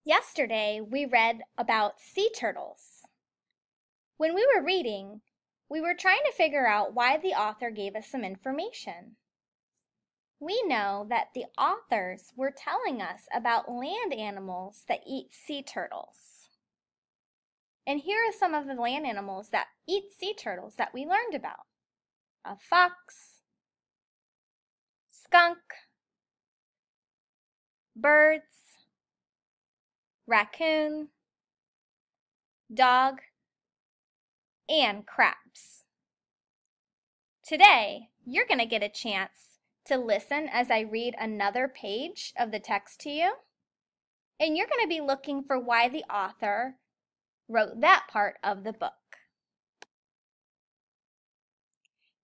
Yesterday, we read about sea turtles. When we were reading, we were trying to figure out why the author gave us some information. We know that the authors were telling us about land animals that eat sea turtles. And here are some of the land animals that eat sea turtles that we learned about. A fox, skunk, birds, raccoon, dog, and crabs. Today, you're going to get a chance to listen as I read another page of the text to you, and you're going to be looking for why the author wrote that part of the book.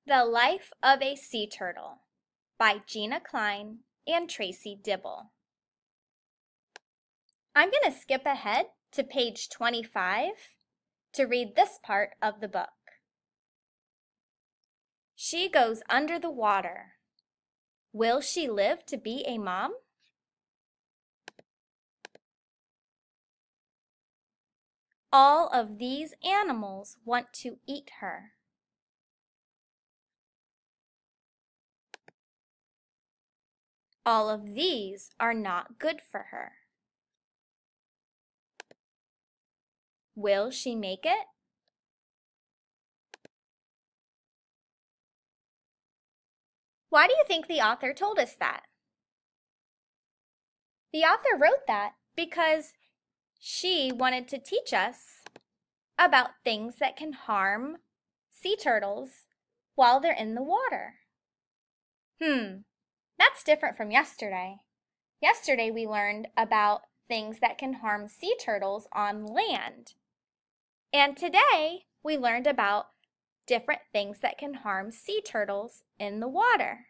The Life of a Sea Turtle by Gina Klein and Tracy Dibble. I'm going to skip ahead to page 25 to read this part of the book. She goes under the water. Will she live to be a mom? All of these animals want to eat her. All of these are not good for her. Will she make it? Why do you think the author told us that? The author wrote that because she wanted to teach us about things that can harm sea turtles while they're in the water. That's different from yesterday. Yesterday we learned about things that can harm sea turtles on land. And today we learned about different things that can harm sea turtles in the water.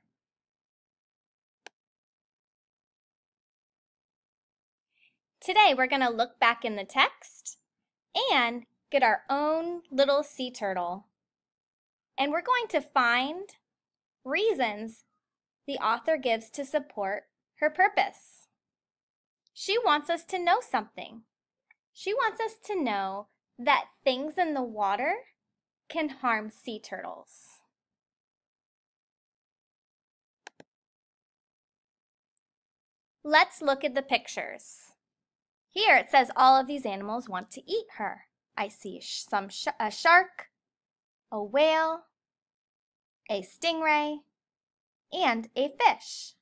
Today we're going to look back in the text and get our own little sea turtle. And we're going to find reasons the author gives to support her purpose. She wants us to know something. She wants us to know that things in the water can harm sea turtles. Let's look at the pictures. Here it says all of these animals want to eat her. I see a shark, a whale, a stingray, and a fish.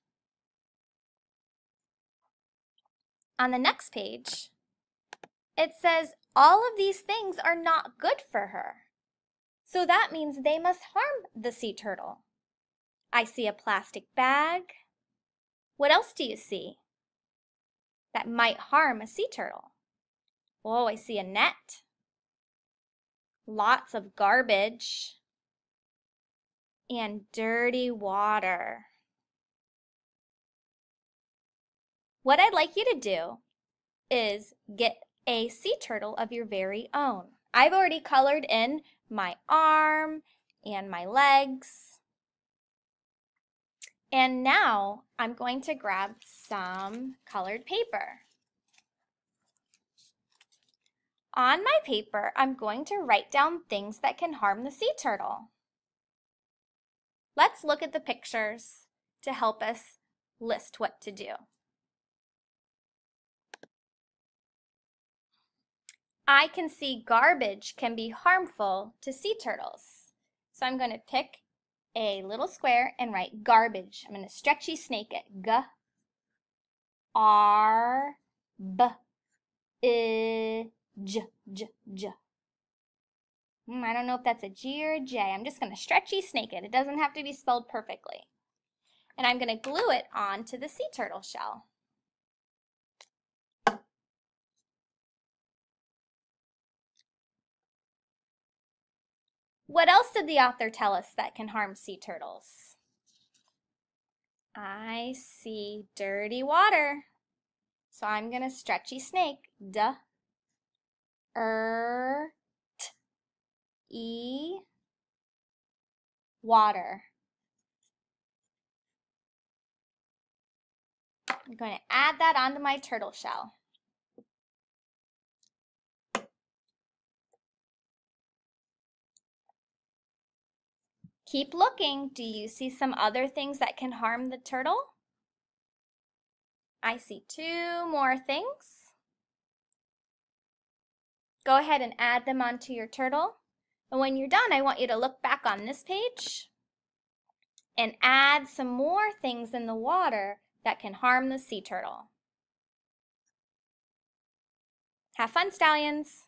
On the next page, it says all of these things are not good for her. So that means they must harm the sea turtle. I see a plastic bag. What else do you see that might harm a sea turtle? Oh, I see a net. Lots of garbage. And dirty water. What I'd like you to do is get a sea turtle of your very own. I've already colored in my arm and my legs. And now I'm going to grab some colored paper. On my paper, I'm going to write down things that can harm the sea turtle. Let's look at the pictures to help us list what to do. I can see garbage can be harmful to sea turtles. So I'm going to pick a little square and write garbage. I'm going to stretchy snake it. G-R-B-I-D-G-E. I don't know if that's a G or a J. I'm just going to stretchy snake it. It doesn't have to be spelled perfectly. And I'm going to glue it onto the sea turtle shell. What else did the author tell us that can harm sea turtles? I see dirty water. So I'm going to stretchy snake. D-E water. I'm going to add that onto my turtle shell. Keep looking. Do you see some other things that can harm the turtle? I see 2 more things. Go ahead and add them onto your turtle. And when you're done, I want you to look back on this page and add some more things in the water that can harm the sea turtle. Have fun, stallions!